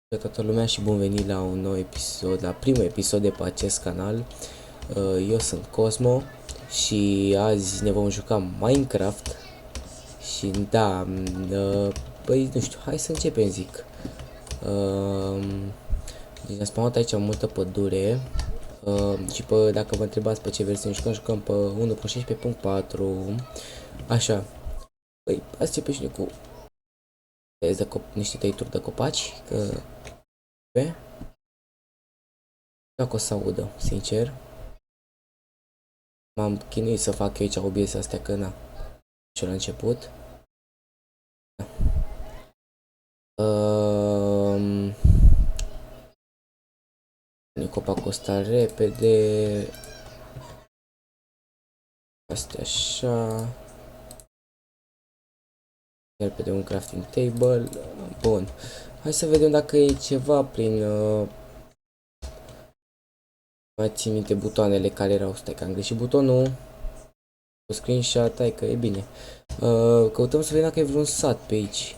Toată lumea și bun venit la un nou episod, la primul episod de pe acest canal. Eu sunt Cosmo și azi ne vom juca Minecraft. Și da, păi nu știu, hai să începem, zic. Deci ne-a spawnat aici multă pădure. Și dacă vă întrebați pe ce versiune jucăm pe 1.16.4. Așa, păi hai să începem și noi cu niște tăituri de copaci, că pe dacă o să audă, sincer. M-am chinuit să fac eu aici OBS astea, că na, și la început. Um, Copacul ăsta repede. Astea așa. Repede un crafting table. Bun. Hai să vedem dacă e ceva prin... mai țin minte butoanele care erau. Stai că am greșit butonul. Cu screenshot, hai că e bine. Căutăm să vedem dacă e vreun sat pe aici.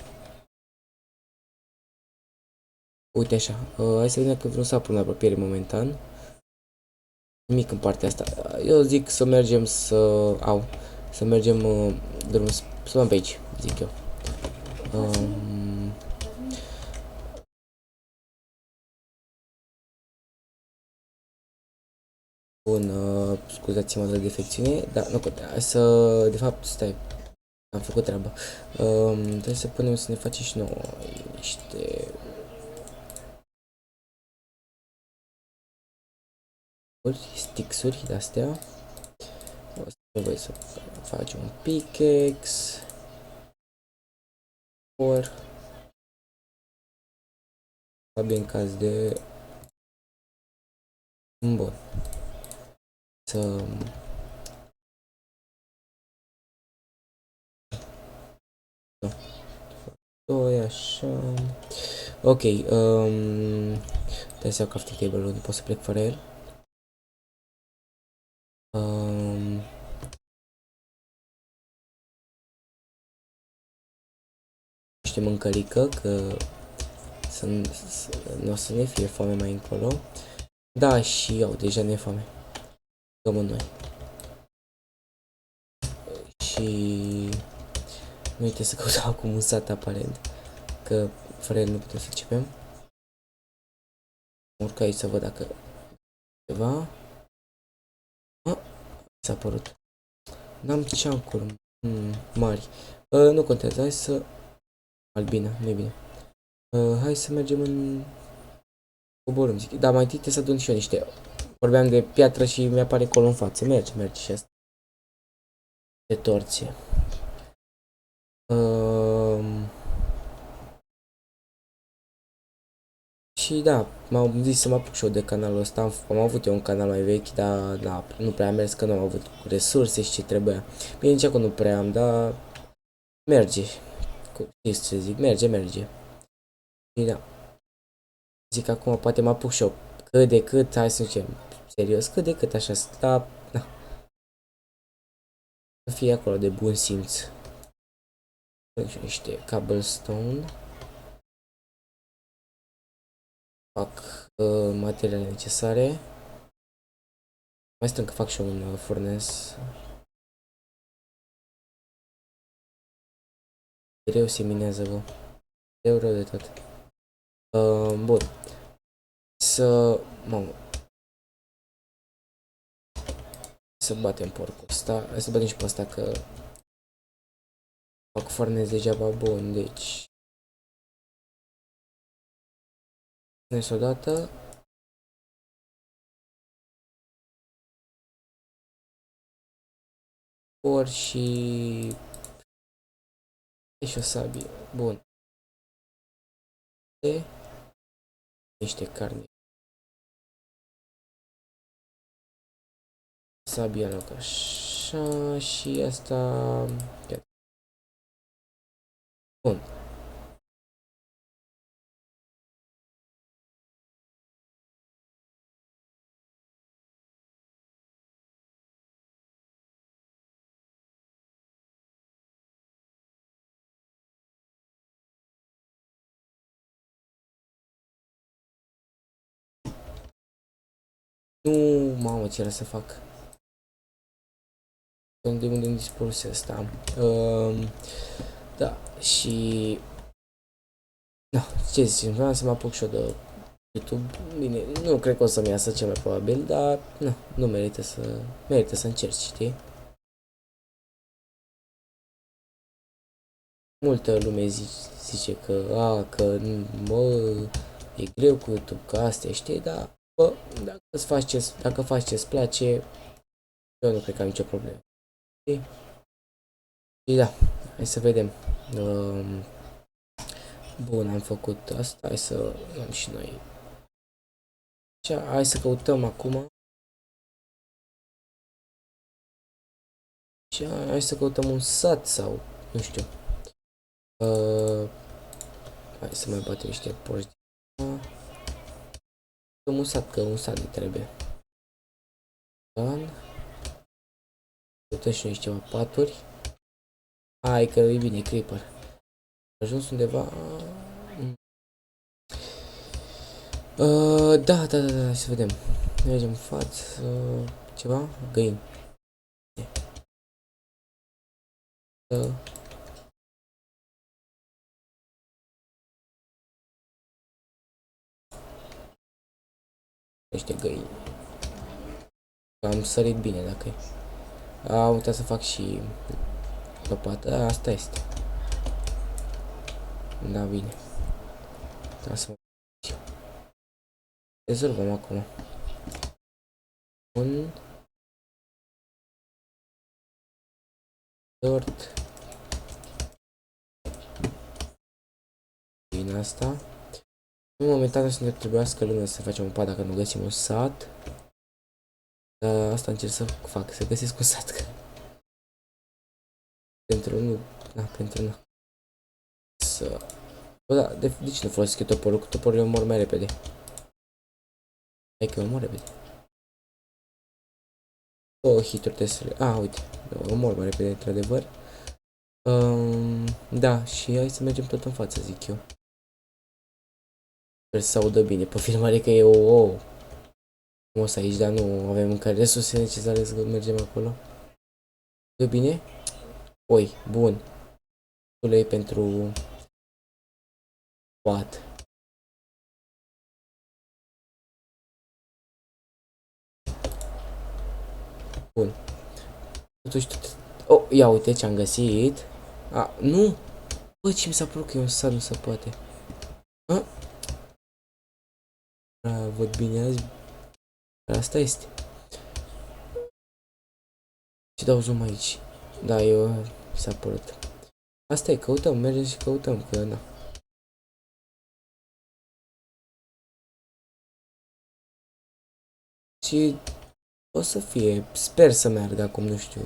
Uite așa, hai să vedem dacă e vreun sat până la apropiere momentan. Nimic în partea asta. Eu zic să mergem să mergem drumul, să luăm pe aici, zic eu. Bun, scuzați-mă de defecțiune, dar nu contează. Hai de fapt, stai, am făcut treaba. Trebuie să punem să ne facem și nouă niște stixuri de-astea. O să nevoie să facem un pickaxe. Probabil în caz de... Bun. Să... Nu. Doi, așa... Ok, trebuie să iau crafting table-ul, nu pot să plec fără el. Niște mâncărică, că nu o să ne fie foame mai încolo. Da, și eu, deja ne e foame. Cămă noi. Și... Nu uite să căutăm acum un sat aparent, că fără el nu putem să începem. Urc aici să văd dacă ceva. S-a apărut. N-am ceancuri mari. Nu contează, hai să... Albina, nu e bine. Hai să mergem în... Coborâm, zic. Da, mai întâi trebuie să adun și eu niște... Vorbeam de piatră și mi-apare acolo în față. Merge și asta. De torție. Și da, m-am zis să mă apuc și eu de canalul ăsta. Am avut eu un canal mai vechi, dar da, nu prea am mers, că nu am avut resurse și ce trebuia. Bine, nici acum nu prea am, dar merge. Știți ce zic? Merge. Și da, zic acum poate mă apuc și eu cât de cât, hai să zicem, serios, cât de cât așa, sta, da, să fie acolo de bun simț. Niște cobblestone. Fac materiale necesare. Mai strâng că fac și eu un furnace. Greu se minează, bă. Rău de tot. Bun. Să... Mamă. Să batem porcul ăsta. Hai să batem și pe ăsta, că fac furnace degeaba bun, deci... Furnace odată. Por și... Și o sabie. Bun. De... Niște carne. Sabia loc așa și asta... Bun. Nu, mamă, ce era să fac. De unde îmi dispăruse asta. Da, și... Da, ce zici, vreau să mă apuc și eu de YouTube. Bine, nu cred că o să-mi iasă cel mai probabil, dar nu merită să încerci, știi? Multă lume zice că e greu cu YouTube, că astea, știi, dar bă, dacă faci ce-ți place, eu nu cred că am nicio problemă. Știi? Și da, hai să vedem. Bun, am făcut asta, hai să luăm și noi. Așa, hai să căutăm acum. Și hai să căutăm un sat sau, nu știu. Uh, Hai să mai batem niște porci. Un sat, că un sat ne trebuie. Dan. Căutăm și noi niște paturi. Hai că e bine, creeper. A ajuns undeva... Da, hai să vedem. Mergem în față... Ceva? Găini. Niște găini. Am sărit bine dacă e. Am uitat să fac și lopată. Asta este. Da, bine. Da, să mă... Rezolvăm acum. Un... Tort. Din asta. În momentan o să ne trebuiască lumea să facem un pat dacă nu găsim un sat. Dar asta încerc să fac, să găsesc un sat. Pentru nu... Da, pentru nu. Să... Bă, da, de ce nu folosesc eu toporul? Cu toporul eu mor mai repede. Hai că eu mor repede. Două hituri trebuie să le... uite. Eu mor mai repede, într-adevăr. Da, și hai să mergem tot în față, zic eu. Sper să se audă bine pe filmare că e frumos aici, dar nu avem încă resurse necesare să mergem acolo. E bine? Oi, bun. Ulei pentru pat. Bun. Totuși tot... Oh, ia uite ce am găsit. Nu! Bă, ce mi s-a părut că e un sat, nu se poate. Văd bine azi. Asta este. Și dau zoom aici. Da, eu s-a părut. Asta e, căutăm, mergem și căutăm, că na. Și o să fie, sper să meargă acum, nu știu.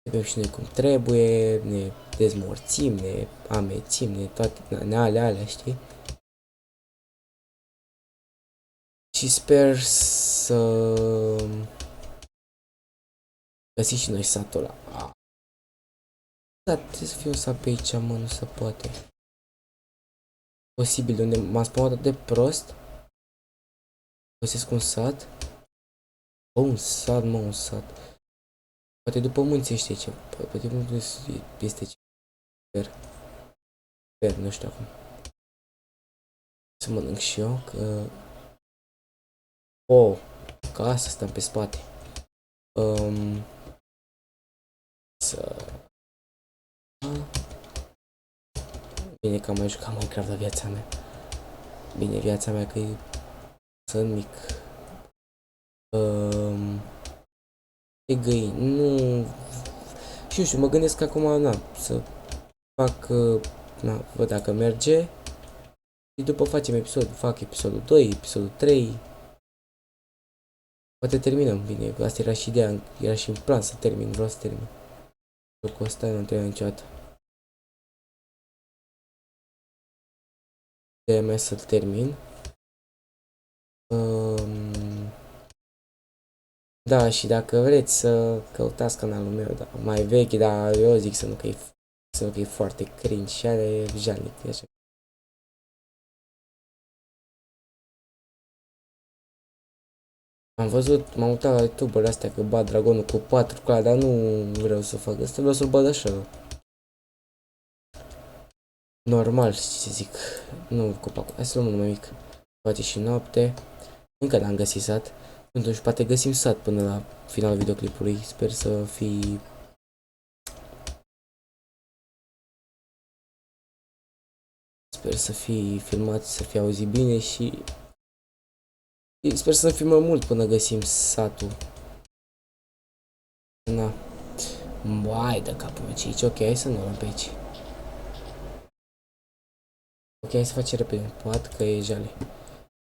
Vedem și noi cum trebuie, ne dezmorțim, ne amețim, ne alea, știi? Și sper să găsim și noi satul ăla. Da, trebuie să fie un sat pe aici, mă, nu se poate. Posibil, unde m-am spus de prost. Găsesc un sat. Un sat, mă, un sat. Poate după munți este ce. Poate nu este ce. Sper, nu știu acum. Să mănânc și eu, că... Ca asta stăm pe spate. Bine că am mai jucat Minecraft la viața mea. Bine, viața mea că sunt mic. E găini, nu... Și nu știu, mă gândesc că acum, să fac, văd dacă merge. Și după fac episodul 2, episodul 3. Poate terminăm, bine, asta era și ideea, era și în plan să vreau să termin. Cu ăsta nu termină niciodată. Ideea mea să-l termin. Da, și dacă vreți să căutați canalul meu, da, mai vechi, dar eu zic să nu că e foarte cringe și are jalnic, așa. Am văzut, m-am uitat la youtuber astea că bat dragonul cu 4 clave, dar nu vreau să fac asta, vreau să-l bat așa. Normal, știi ce zic. Nu copacul. Hai să luăm unul mai mic. Poate și noapte. Încă n-am găsit sat. Atunci poate găsim sat până la finalul videoclipului. Sper să fi... Sper să fi filmat, să fi auzit bine și... Sper să nu filmăm mult până găsim satul. Na. Mai de capul meu, aici. Ok, hai să nu luăm pe aici. Ok, hai să facem repede un pat, că e jale.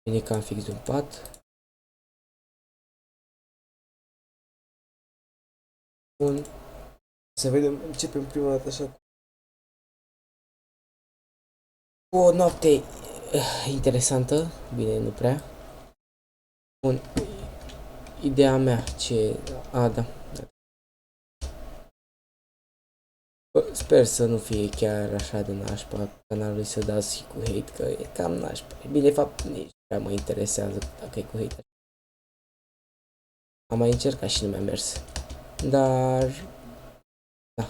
Bine că am fix de un pat. Bun. Să vedem, începem prima dată așa. O noapte interesantă, bine, nu prea. Bun, ideea mea, ce... A, da. Bă, sper să nu fie chiar așa de nașpa canalului să dați și cu hate, că e cam nașpa. Bine, de fapt, nici prea mă interesează dacă e cu hate. Am mai încercat și nu mi-a mers. Dar... Da.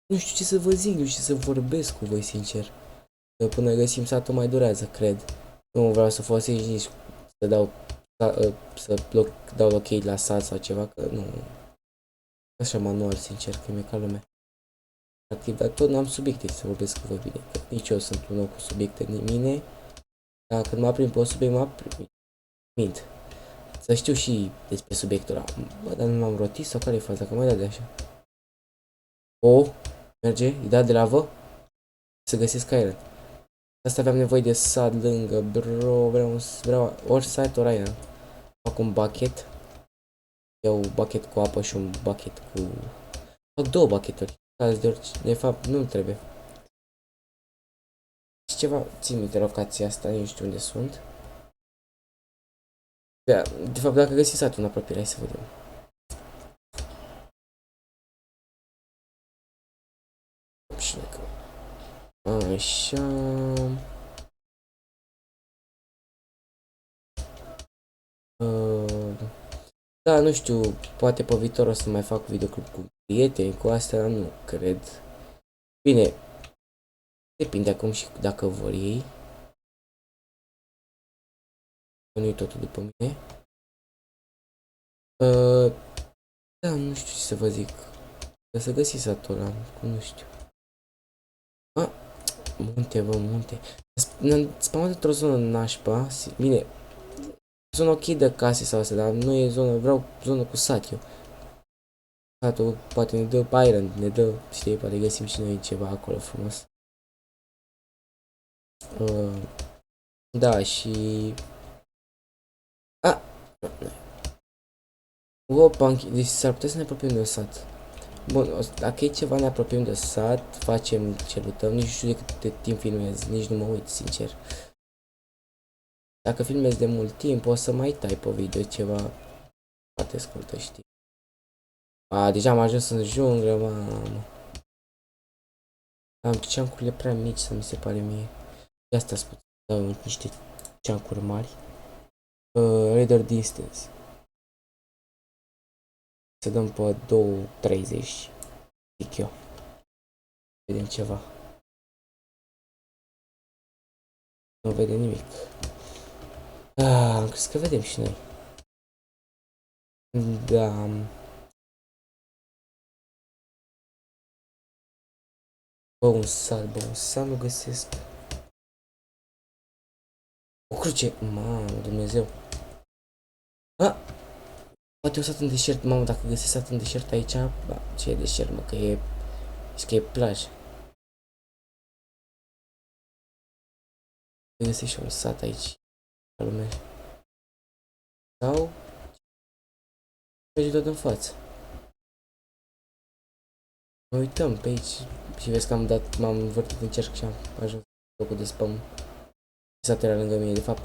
Nu știu ce să vă zic, nu știu ce să vorbesc cu voi, sincer. Că până găsim satul mai durează, cred. Nu vreau să folosesc nici să dau dau ok la sat sau ceva, că nu. Așa manual, sincer, că mi-e ca lumea. Activ, dar tot n-am subiecte să vorbesc cu voi bine. Că nici eu sunt un om cu subiecte în mine. Dar când mă aprind pe un subiect, mă aprind. Mint. Să știu și despre subiectul ăla. Bă, dar nu m-am rotit sau care e faza? Că mai da de așa. O, merge, îi da de lavă. Să găsesc iron. Asta aveam nevoie de sat lângă, bro, vreau ori sat, ori iron. Fac un bucket. Iau un bucket cu apă și un bucket cu... Fac două bucketuri. De fapt, nu trebuie. Și ceva, țin minte locația asta, nu știu unde sunt. De fapt, dacă găsiți satul în apropiere, hai să vedem. Așa... Da, nu știu, poate pe viitor o să mai fac videoclip cu prieteni, cu astea, nu cred. Bine, depinde acum și dacă vor ei. Nu-i totul după mine. Da, nu știu ce să vă zic. Să găsiți satul ăla, nu știu. Munte, bă, munte. Ne-am spamat într-o zonă nașpa. Bine, zonă ok de case sau astea, dar nu e zonă, vreau zonă cu sat eu. Satul poate ne dă iron, ne dă, știi, poate găsim și noi ceva acolo frumos. Da, și... Opa, deci s-ar putea să ne apropiem de un sat. Bun, dacă e ceva ne apropiem de sat, facem ce luptăm, nici nu știu de cât timp filmez, nici nu mă uit, sincer. Dacă filmez de mult timp, o să mai tai pe video ceva foarte scurtă, știi. Deja am ajuns în junglă, mamă. Am ceancurile prea mici să mi se pare mie. De asta spun, dau niște ceancuri mari. Radar distance. Să dăm pe 2.30, zic eu. Vedem ceva. Nu vedem nimic. Am crezut că vedem și noi. Da. Bă, un sal nu găsesc. O cruce. Mamă, Dumnezeu. Poate o sat în deșert, mamă, dacă găsesc sat în deșert aici, ce e deșert, mă, că e... Zici că e plajă. Găsesc și un sat aici. Lume. Sau... merge tot în față. Mă uităm pe aici și vezi că m-am învârtit în cerc și am ajuns locul de spam. Satul era lângă mine, de fapt.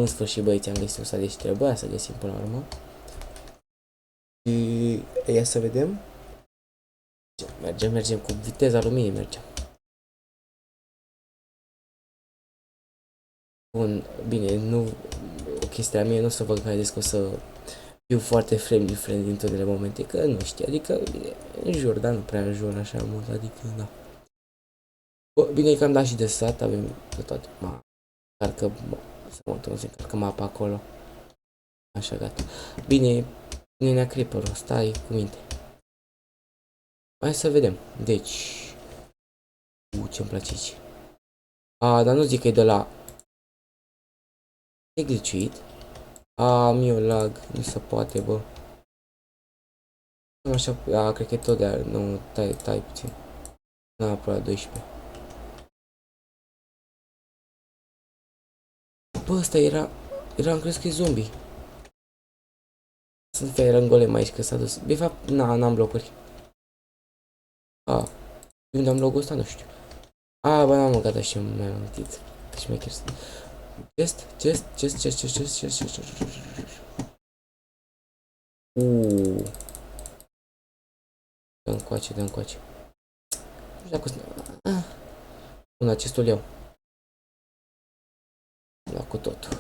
În sfârșit, băieți, am găsit un sat, deci trebuia să găsim până la urmă. Și... ia să vedem. Mergem cu viteza luminii, mergem. Bun, bine, nu... chestia mie, nu o să vă credeți că o să fiu foarte friendly în unele momente, că nu știu, adică în jur, dar nu prea în jur așa mult, adică da. Bă, bine că am dat și de sat, avem de toate, carcă, să mă întorc, încarcă mapa acolo, așa gata. Bine, nenea Creeper-ul, stai cu minte. Hai să vedem, deci, ce-mi place aici. Dar nu zic că e de la... E glitchuit. Mie lag, nu se poate, bă. Nu așa, cred că e tot de aia, nu, tai puțin. N-am aproape 12. Bă, ăsta am crezut că e zombie. Sunt fie era în golem aici, că s-a dus. De fapt, n-am blocuri. De unde am logo ăsta, nu știu. Bă, n-am mâncat așa, mi-am amintit. Deci mai chiar să... Chest. Dă încoace. Nu știu dacă o să... Bun, acestul iau. La cu totul.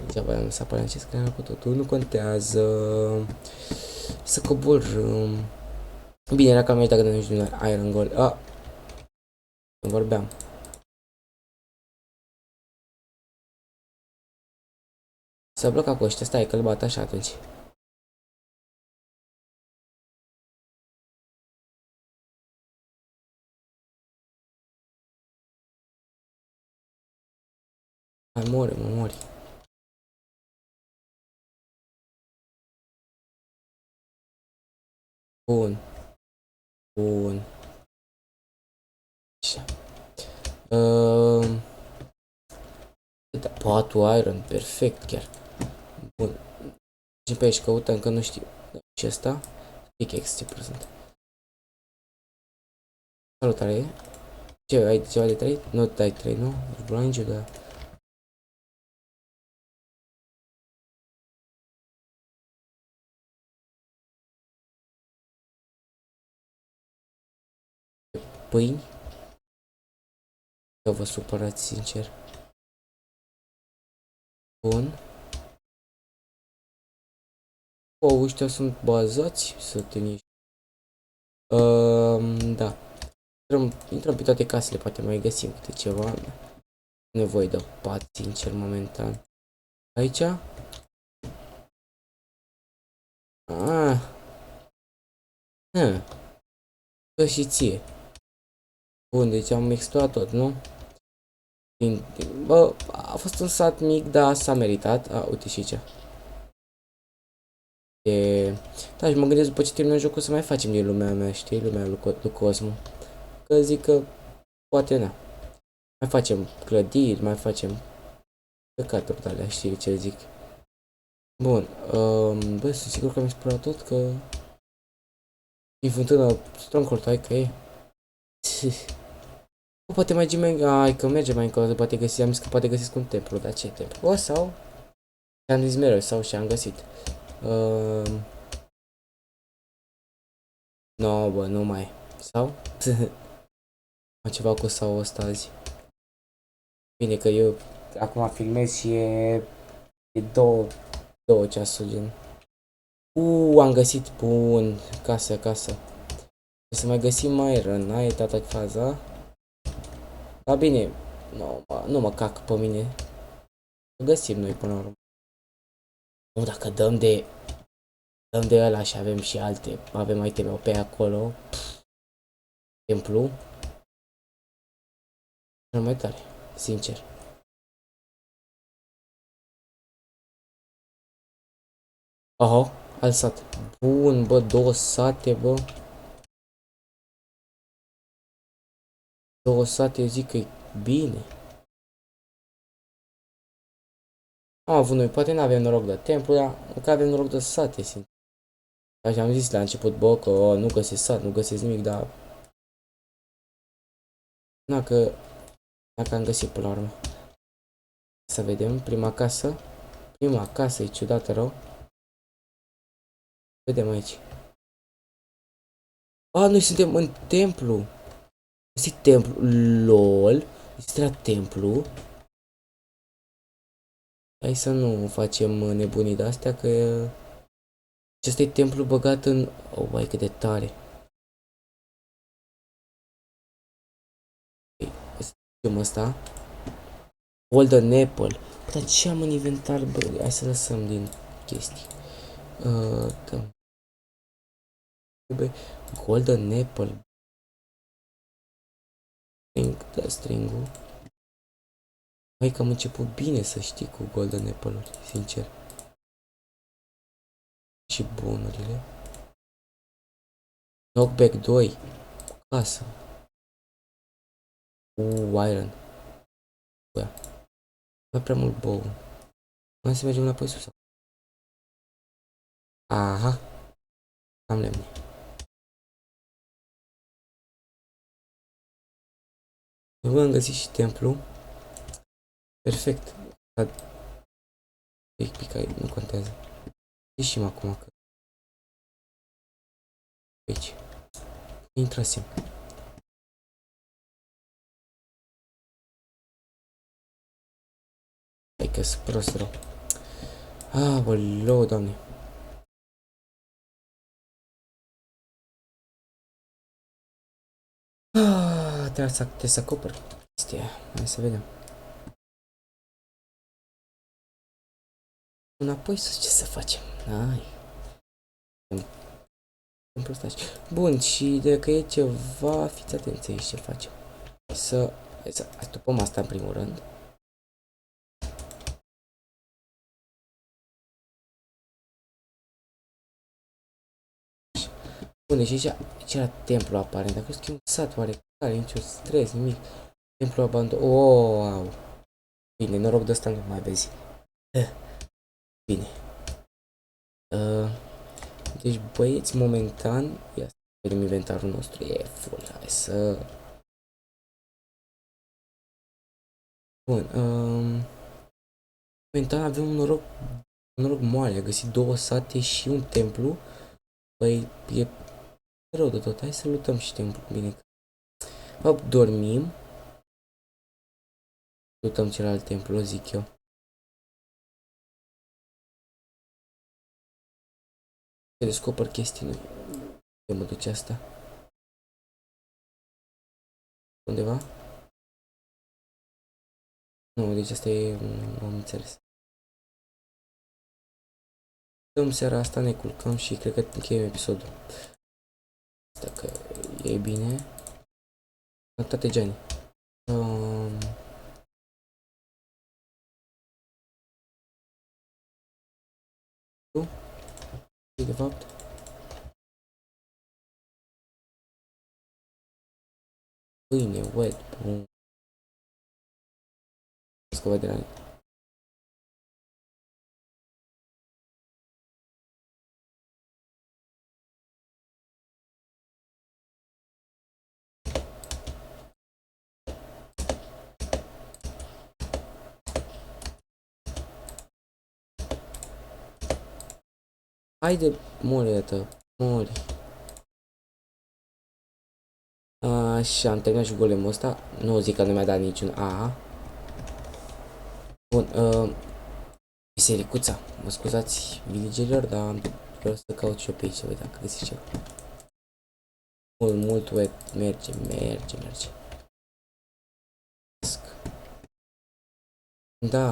Degeaba am să apare acest canal cu totul. Nu contează. Să coborâm. Bine, era cam aici dacă nu știu Iron Gold. Nu vorbeam. S-a blocat cu ăștia, stai că-l bat așa atunci. Mă mori. Bun. Așa. Da, patul Iron, perfect chiar. Bun. Și pe aici căutăm că nu știu. Și ăsta? Pickaxe, ce prezent. Salutare. Ce, ai ceva de 3? Nu dai 3, nu? Blind, da. Pâini? Că vă supărați, sincer. Bun. Ăștia sunt bazați să te nici. Da. Intrăm pe toate casele, poate mai găsim câte ceva. Nevoie de pat, sincer, momentan. Aici? Dă și ție. Bun, deci am explorat tot, nu? Bă, a fost un sat mic, dar s-a meritat. Uite și aici. Da, și mă gândesc după ce terminăm jocul să mai facem din lumea mea, știi? Lumea lui Cosmo. Că zic că poate na. Mai facem clădiri, mai facem păcaturi de alea, știi ce zic. Bun, bă, sunt sigur că am explorat tot, că e fântână Stronghold, hai că e. Poate mai că merge mai încolo, poate găsi, am zis că poate găsesc un templu, dar ce templu? Sau? Am zis mereu, sau și-am găsit. No, bă, nu mai. Sau? Am ceva cu sau ăsta azi. Bine că eu acum filmez și e două ceasuri, gen. Am găsit, bun, casă. O să mai găsim mai răna, e toată faza. Dar bine, nu mă cac pe mine. Găsim noi până la urmă. Nu, dacă dăm de ăla și avem și alte, avem iteme pe acolo. Templu. Cel mai tare, sincer. Alt sat. Bun, bă, 2 sate, bă. 2 sate, eu zic că e bine. Am avut noi, poate nu avem noroc de templu, dar că avem noroc de sate, sincer. Așa am zis la început, bă, că nu găsesc sat, nu găsesc nimic, dar... Dacă am găsit până la urmă. Să vedem, prima casă e ciudată rău. Vedem aici. Noi suntem în templu. Este templu, lol. Este la templu. Hai să nu facem nebunii de-astea, că acesta e templu băgat în... Oh, vai, cât de tare. Hai să facem ăsta. Golden Apple. Dar ce am în inventar, bă? Hai să lăsăm din chestii. Da. Golden Apple. Da, string-ul. Hai că am început bine, să știi, cu Golden Apple-uri, sincer. Și bonurile. Knockback 2. Casă. Iron. Bă. Mai prea mult bow. Mai să mergem înapoi sus. Aha. Am lemne. Nu am găsit și templu. Perfect. Pica, nu contează. Ieșim acum că... Aici. Intrasem. Hai că-s prost rău. Aoleu, doamne. Trebuie să acopăr chestia aia. Hai să vedem. Înapoi sus, ce să facem? Hai. Bun, și dacă e ceva, fiți atenți aici ce facem. Hai să astupăm asta în primul rând. Bun, deci aici era templu aparent. Dacă e un sat oarecare, nicio stres, nimic. Templu abandon. Wow. Bine, noroc de ăsta nu mai vezi. Bine. Deci băieți, momentan, ia să vedem inventarul nostru, e full, hai să... Bun, momentan avem un noroc moale, a găsit 2 sate și un templu, păi e rău de tot, hai să lutăm și templu, bine. Hop, dormim, lutăm celălalt templu, zic eu. Să descoper chestii noi. Unde mă duce asta? Undeva? Nu, deci asta e... am înțeles. Dăm seara asta, ne culcăm și cred că încheiem episodul. Asta că e bine. Toate Gianni. De fapt. Pâine, wet, bun. Scova de la... Haide, moletă, mori. Așa, am terminat și golemul ăsta. Nu zic că nu mi-a dat niciun A. Bun, bisericuța. Mă scuzați, villagerilor, dar vreau să caut și eu pe aici, să văd dacă găsesc ceva. Mult wet, merge. Da,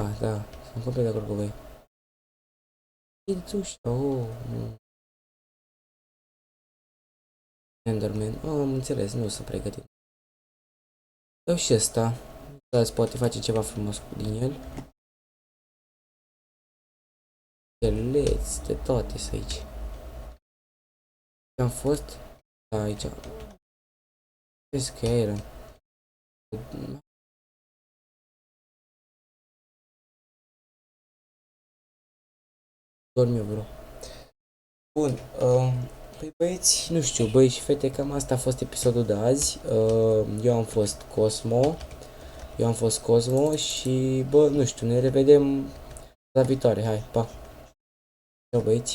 sunt complet de acord cu voi. Ușa, nu. Enderman, am înțeles, nu sunt pregătit. Dau și ăsta, dar îți poate face ceva frumos din el. De toate să aici. Am fost aici. Vezi că era. Dorm eu, bro. Bun, păi băieți, nu știu, băieți și fete, cam asta a fost episodul de azi. Eu am fost Cosmo și, bă, nu știu, ne revedem la viitoare, hai, pa! Ciao, băieți!